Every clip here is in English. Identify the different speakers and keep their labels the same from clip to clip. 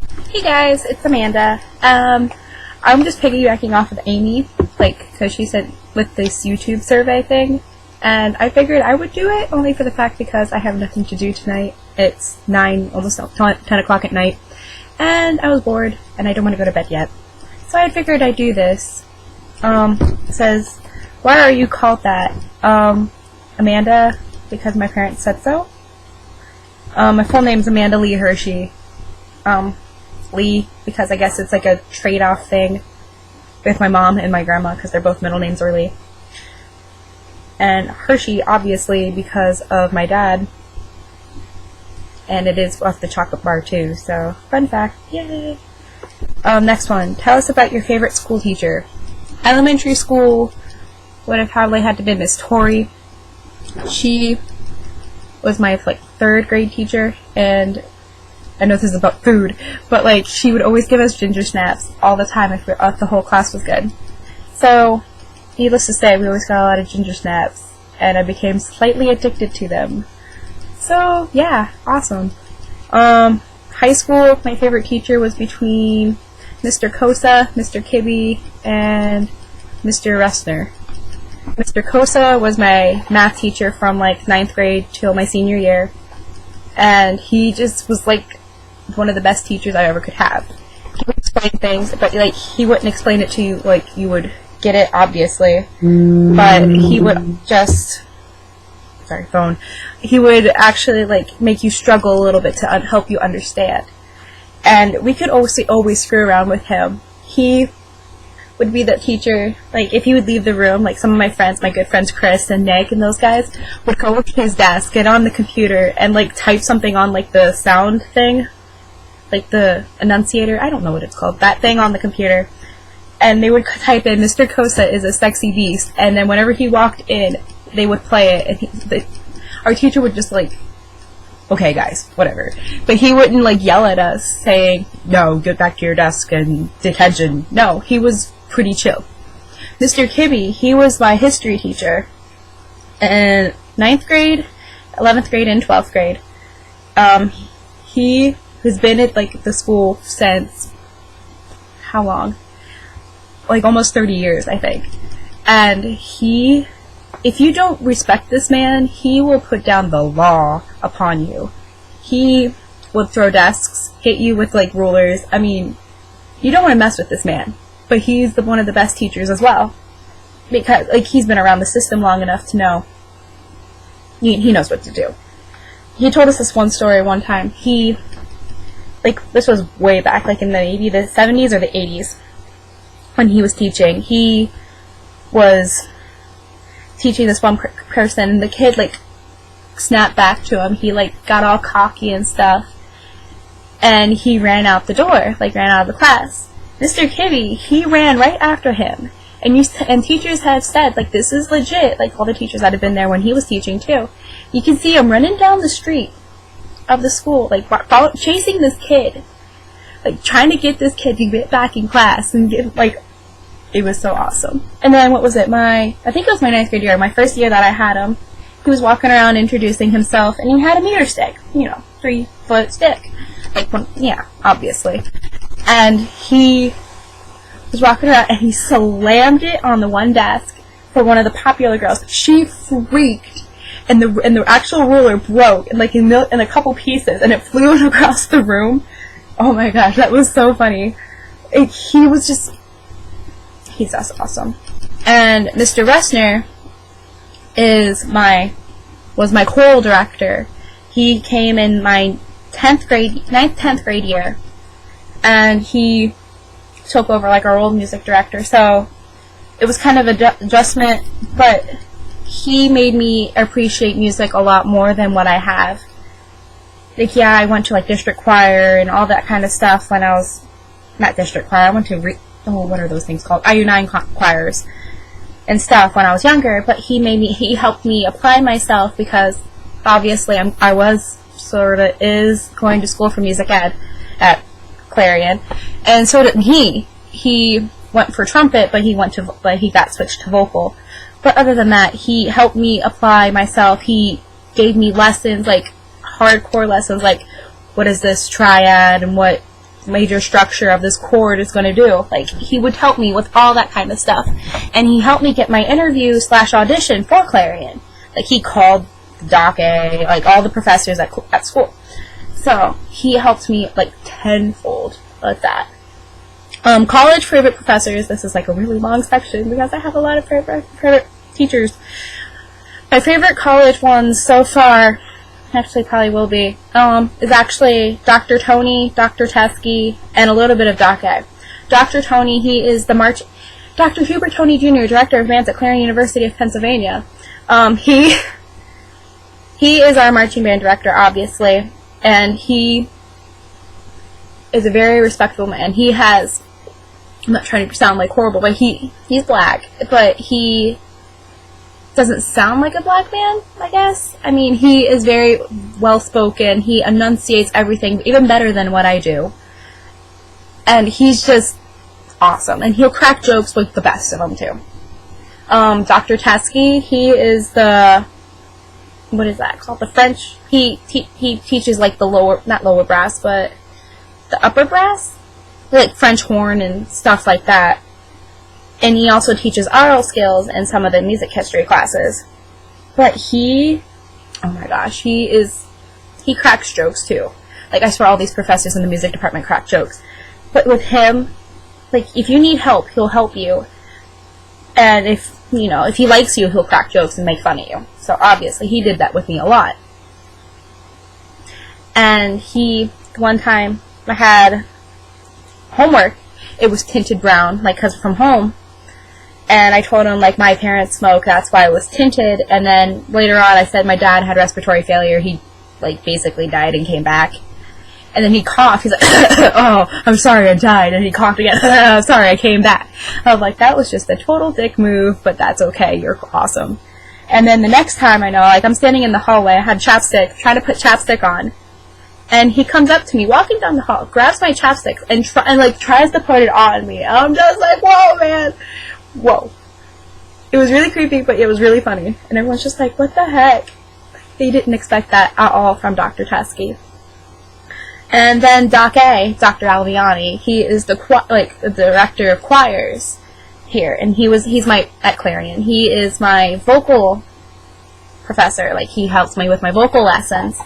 Speaker 1: Hey guys, it's Amanda. I'm just piggybacking off of Amy, because she said with this YouTube survey thing, and I figured I would do it only for the fact because I have nothing to do tonight. It's 9, almost 10 o'clock at night, and I was bored, and I don't want to go to bed yet. So I figured I'd do this. It says, why are you called that? Amanda, because my parents said so. My full name's Amanda Lee Hershey. Lee, because I guess it's like a trade-off thing with my mom and my grandma, because their both middle names are Lee. And Hershey, obviously, because of my dad. And it is off the chocolate bar, too, so fun fact, yay! Next one, tell us about your favorite school teacher. Elementary school would have probably had to be Miss Tori. She was my, 3rd grade teacher, and I know this is about food, but she would always give us ginger snaps all the time if the whole class was good. So, needless to say, we always got a lot of ginger snaps, and I became slightly addicted to them. So, yeah, awesome. High school, my favorite teacher was between Mr. Kosa, Mr. Kibbe, and Mr. Ressner. Mr. Kosa was my math teacher from 9th grade till my senior year, and he just was one of the best teachers I ever could have. He would explain things, but he wouldn't explain it to you like you would get it, obviously. But he would just he would actually make you struggle a little bit to help you understand. And we could always screw around with him. He would be the teacher, if he would leave the room, some of my friends, my good friends Chris and Nick and those guys, would go up to his desk, get on the computer, and type something on the sound thing, the enunciator, I don't know what it's called, that thing on the computer, and they would type in, Mr. Kosa is a sexy beast, and then whenever he walked in, they would play it, and our teacher would just okay guys, whatever, but he wouldn't yell at us saying, no, get back to your desk and detention. No, he was pretty chill. Mr. Kibbe, he was my history teacher in 9th grade, 11th grade, and 12th grade. He has been at the school since how long? Almost 30 years, I think. And if you don't respect this man, he will put down the law upon you. He would throw desks, hit you with rulers. I mean, you don't want to mess with this man. But he's one of the best teachers as well, because he's been around the system long enough to know he knows what to do. He told us this one story one time. He this was way back, in maybe the 70s or the 80s, when he was teaching. He was teaching this one person, and the kid snapped back to him. He got all cocky and stuff, and he ran out the door, ran out of the class. Mr. Kibbe, he ran right after him, and teachers have said this is legit. All the teachers that have been there when he was teaching too, you can see him running down the street of the school, chasing this kid, trying to get this kid to get back in class and get it was so awesome. And then what was it? I think it was my 9th grade year, my first year that I had him. He was walking around introducing himself, and he had a meter stick, 3-foot stick, obviously. And he was walking around, and he slammed it on the one desk for one of the popular girls. She freaked, and the actual ruler broke in a couple pieces, and it flew across the room. Oh my gosh, that was so funny. He's just awesome. And Mr. Ressner was my choral director. He came in my 9th-10th grade year, and he took over our old music director, so it was kind of an adjustment, but he made me appreciate music a lot more than what I have. I went to district choir and all that kind of stuff when I was, not district choir, I went to what are those things called? IU9 choirs and stuff when I was younger, but he helped me apply myself, because obviously I was is going to school for music ed at Clarion, and so did he. He went for trumpet, but he got switched to vocal. But other than that, he helped me apply myself. He gave me lessons, hardcore lessons, what is this triad, and what major structure of this chord is going to do. Like, he would help me with all that kind of stuff. And he helped me get my interview / audition for clarinet. Like, he called Doc A, like, all the professors at school. So, he helped me, like, tenfold with that. College favorite professors. This is, like, a really long section because I have a lot of favorite teachers. My favorite college ones so far, actually probably will be, is actually Dr. Tony, Dr. Teskey, and a little bit of Doc A. Dr. Tony, he is the Dr. Hubert Tony Jr., Director of Bands at Clarion University of Pennsylvania. He is our marching band director, obviously, and he is a very respectful man. He has, I'm not trying to sound like horrible, but he's black, but he doesn't sound like a black man, I guess. I mean, he is very well-spoken. He enunciates everything even better than what I do. And he's just awesome. And he'll crack jokes with the best of them, too. Dr. Teskey, he is the, what is that called? The French, he teaches, like, the not lower brass, but the upper brass? Like French horn and stuff like that. And he also teaches aural skills in some of the music history classes. But oh my gosh, he cracks jokes too. Like, I swear all these professors in the music department crack jokes. But with him, like, if you need help, he'll help you. And if he likes you, he'll crack jokes and make fun of you. So obviously he did that with me a lot. And one time, I had homework. It was tinted brown, like, 'cause from home. And I told him, like, my parents smoke, that's why it was tinted. And then later on, I said my dad had respiratory failure. He, like, basically died and came back. And then he coughed. He's like, oh, I'm sorry I died. And he coughed again. Sorry, I came back. I was like, that was just a total dick move, but that's okay. You're awesome. And then the next time, I know, like, I'm standing in the hallway. I had chapstick, trying to put chapstick on. And he comes up to me, walking down the hall, grabs my chapstick, and tries to put it on me. I'm just like, whoa, man. Whoa. It was really creepy, but it was really funny. And everyone's just like, what the heck? They didn't expect that at all from Dr. Teskey. And then Doc A, Dr. Alviani, he is the director of choirs here. And he's at Clarion. He is my vocal professor. Like, he helps me with my vocal lessons.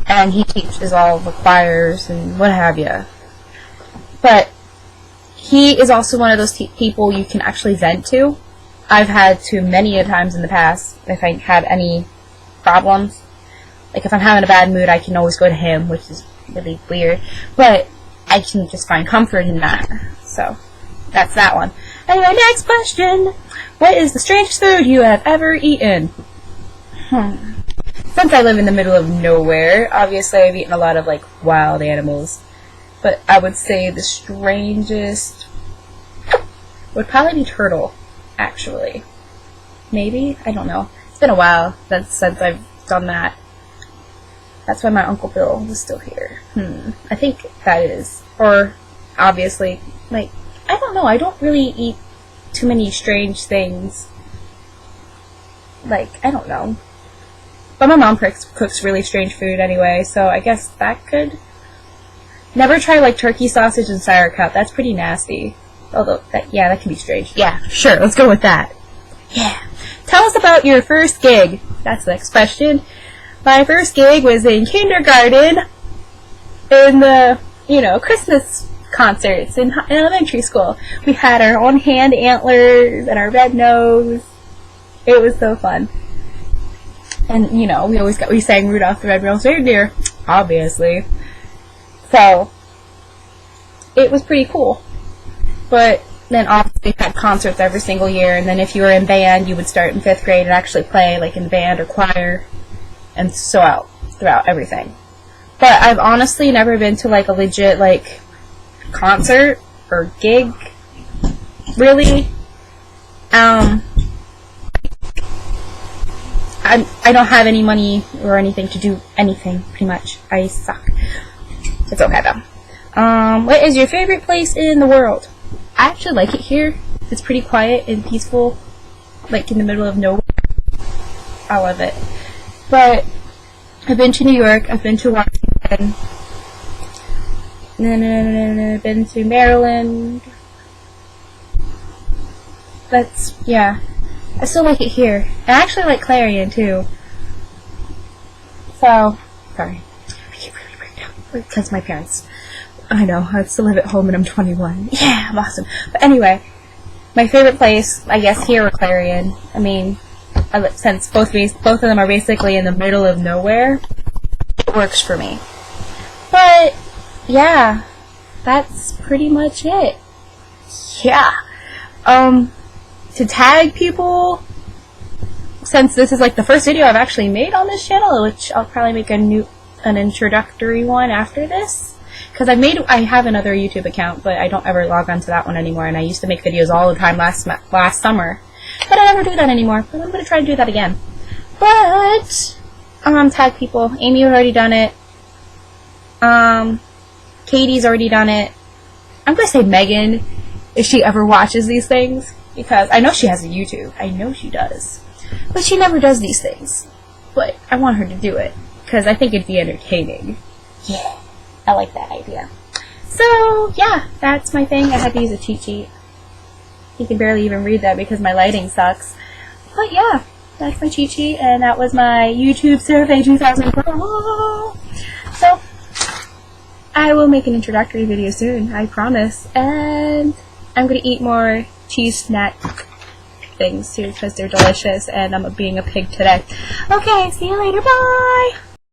Speaker 1: And he teaches all the choirs and what have you. But he is also one of those people you can actually vent to. I've had to many a times in the past if I have any problems. Like, if I'm having a bad mood, I can always go to him, which is really weird. But I can just find comfort in that. So, that's that one. Anyway, next question. What is the strangest food you have ever eaten? Since I live in the middle of nowhere, obviously I've eaten a lot of, like, wild animals. But I would say the strangest would probably be turtle, actually. Maybe? I don't know. It's been a while since I've done that. That's why my Uncle Bill was still here. I think that is. Or, obviously, like, I don't know. I don't really eat too many strange things. Like, I don't know. But my mom cooks really strange food anyway, so I guess that could... Never try, like, turkey sausage and sauerkraut. That's pretty nasty. Although, that can be strange. Yeah, sure, let's go with that. Yeah. Tell us about your first gig. That's the next question. My first gig was in kindergarten in the, Christmas concerts in elementary school. We had our own hand antlers and our red nose. It was so fun. And, we sang Rudolph the Red-Nosed Reindeer, obviously. So, it was pretty cool. But then obviously we had concerts every single year, and then if you were in band, you would start in 5th grade and actually play, like, in band or choir, and so out throughout everything. But I've honestly never been to, like, a legit, like, concert or gig, really. I don't have any money or anything to do anything, pretty much. I suck. It's okay, though. What is your favorite place in the world? I actually like it here. It's pretty quiet and peaceful, like in the middle of nowhere. I love it. But I've been to New York, I've been to Washington, Been to Maryland. Yeah. I still like it here. I actually like Clarion too. So, sorry. I keep really breaking down because my parents. I know, I still live at home and I'm 21. Yeah, I'm awesome. But anyway, my favorite place, I guess, here are Clarion. I mean, since both of them are basically in the middle of nowhere, it works for me. But, yeah, that's pretty much it. Yeah. To tag people, since this is like the first video I've actually made on this channel, which I'll probably make an introductory one after this, because I have another YouTube account, but I don't ever log onto that one anymore, and I used to make videos all the time last summer, but I never do that anymore, but I'm going to try to do that again. But, tag people. Amy has already done it. Katie's already done it. I'm going to say Megan, if she ever watches these things, because I know she has a YouTube. I know she does. But she never does these things. But I want her to do it, because I think it'd be entertaining. Yeah, I like that idea. So, yeah, that's my thing. I had to use a cheat sheet. You can barely even read that because my lighting sucks. But yeah, that's my cheat sheet, and that was my YouTube survey 2004. So, I will make an introductory video soon, I promise. And I'm going to eat more cheese snack things too, because they're delicious, and I'm being a pig today. Okay, see you later, bye!